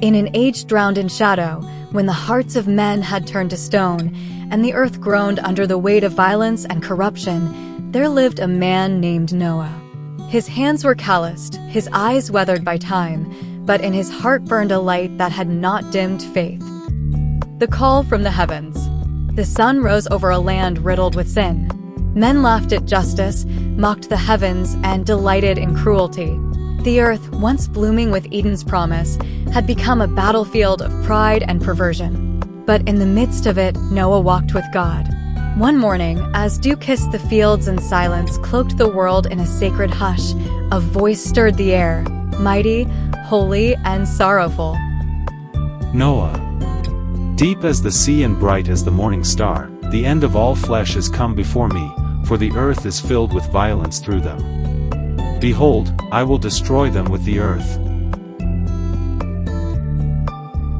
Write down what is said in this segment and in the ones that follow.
In an age drowned in shadow, when the hearts of men had turned to stone, and the earth groaned under the weight of violence and corruption, there lived a man named Noah. His hands were calloused, his eyes weathered by time, but in his heart burned a light that had not dimmed faith. The call from the heavens. The sun rose over a land riddled with sin. Men laughed at justice, mocked the heavens, and delighted in cruelty. The earth, once blooming with Eden's promise, had become a battlefield of pride and perversion. But in the midst of it, Noah walked with God. One morning, as dew kissed the fields and silence cloaked the world in a sacred hush, a voice stirred the air, mighty, holy, and sorrowful. Noah. Deep as the sea and bright as the morning star, the end of all flesh is come before me, for the earth is filled with violence through them. Behold, I will destroy them with the earth.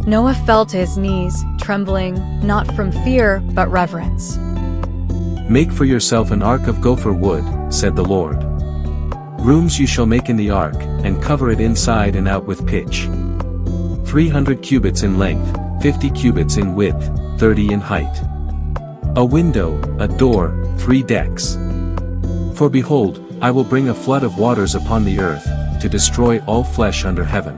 Noah fell to his knees, trembling, not from fear, but reverence. Make for yourself an ark of gopher wood, said the Lord. Rooms you shall make in the ark, and cover it inside and out with pitch. 300 cubits in length, 50 cubits in width, 30 in height. A window, a door, 3 decks. For behold, I will bring a flood of waters upon the earth, to destroy all flesh under heaven.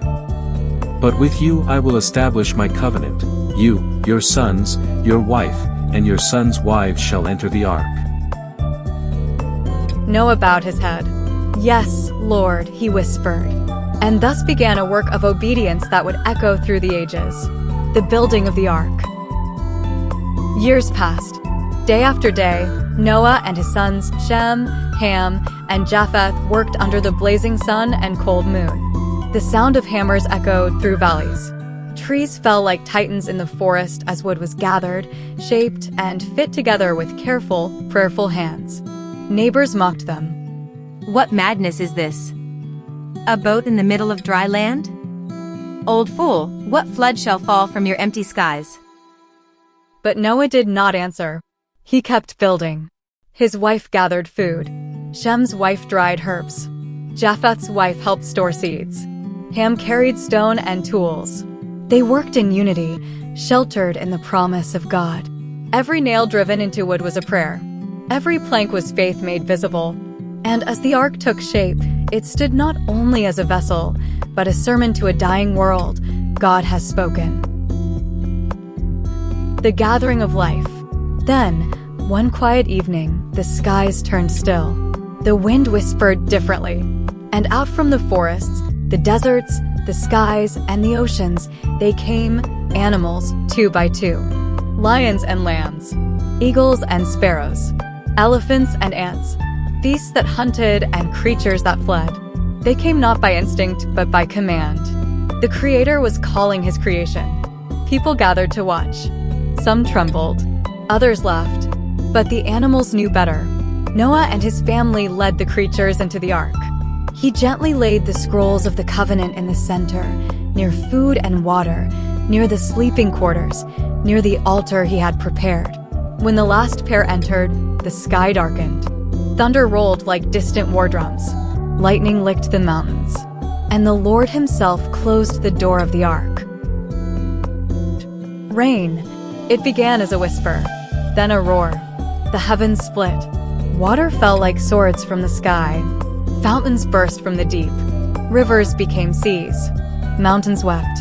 But with you I will establish my covenant, you, your sons, your wife, and your sons' wives shall enter the ark. Noah bowed his head. Yes, Lord, he whispered. And thus began a work of obedience that would echo through the ages. The building of the ark. Years passed. Day after day, Noah and his sons Shem, Ham, and Japheth worked under the blazing sun and cold moon. The sound of hammers echoed through valleys. Trees fell like titans in the forest as wood was gathered, shaped, and fit together with careful, prayerful hands. Neighbors mocked them. What madness is this? A boat in the middle of dry land? Old fool, what flood shall fall from your empty skies? But Noah did not answer. He kept building. His wife gathered food. Shem's wife dried herbs. Japheth's wife helped store seeds. Ham carried stone and tools. They worked in unity, sheltered in the promise of God. Every nail driven into wood was a prayer. Every plank was faith made visible. And as the ark took shape, it stood not only as a vessel, but a sermon to a dying world. God has spoken. The gathering of life. Then, one quiet evening, the skies turned still. The wind whispered differently. And out from the forests, the deserts, the skies, and the oceans, they came, animals, 2 by 2. Lions and lambs, eagles and sparrows, elephants and ants, beasts that hunted and creatures that fled. They came not by instinct, but by command. The Creator was calling his creation. People gathered to watch. Some trembled, others laughed, but the animals knew better. Noah and his family led the creatures into the ark. He gently laid the scrolls of the covenant in the center, near food and water, near the sleeping quarters, near the altar he had prepared. When the last pair entered, the sky darkened. Thunder rolled like distant war drums. Lightning licked the mountains. And the Lord himself closed the door of the ark. Rain. It began as a whisper, then a roar. The heavens split. Water fell like swords from the sky. Fountains burst from the deep. Rivers became seas. Mountains wept.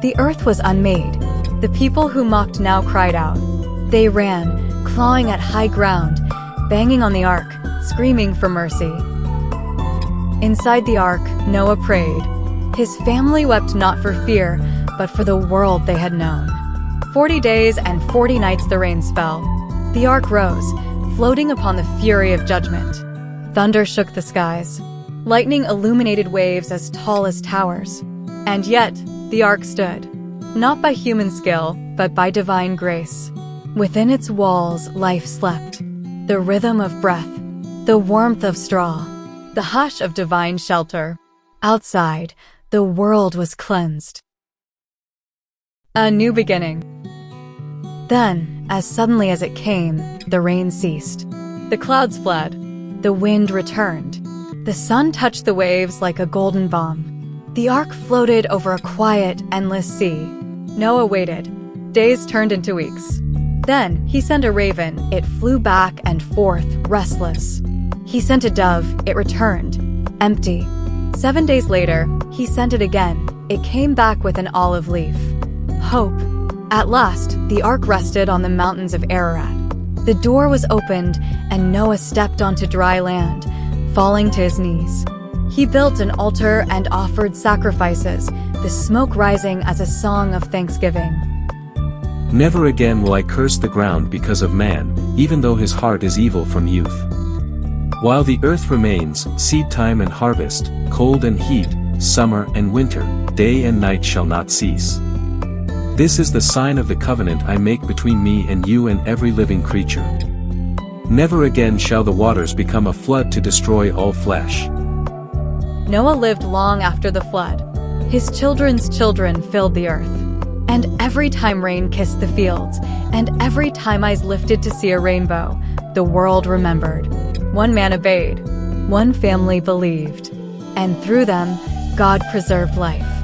The earth was unmade. The people who mocked now cried out. They ran, clawing at high ground, banging on the ark, screaming for mercy. Inside the ark, Noah prayed. His family wept not for fear, but for the world they had known. 40 days and 40 nights the rains fell. The ark rose, floating upon the fury of judgment. Thunder shook the skies. Lightning illuminated waves as tall as towers. And yet, the ark stood. Not by human skill, but by divine grace. Within its walls, life slept. The rhythm of breath, the warmth of straw, the hush of divine shelter. Outside, the world was cleansed. A new beginning. Then, as suddenly as it came, the rain ceased. The clouds fled. The wind returned. The sun touched the waves like a golden balm. The ark floated over a quiet, endless sea. Noah waited. Days turned into weeks. Then he sent a raven. It flew back and forth, restless. He sent a dove. It returned, empty. 7 days later, he sent it again. It came back with an olive leaf. Hope. At last, the ark rested on the mountains of Ararat. The door was opened, and Noah stepped onto dry land, falling to his knees. He built an altar and offered sacrifices, the smoke rising as a song of thanksgiving. Never again will I curse the ground because of man, even though his heart is evil from youth. While the earth remains, seed time and harvest, cold and heat, summer and winter, day and night shall not cease. This is the sign of the covenant I make between me and you and every living creature. Never again shall the waters become a flood to destroy all flesh. Noah lived long after the flood. His children's children filled the earth. And every time rain kissed the fields, and every time eyes lifted to see a rainbow, the world remembered. One man obeyed, one family believed, and through them, God preserved life.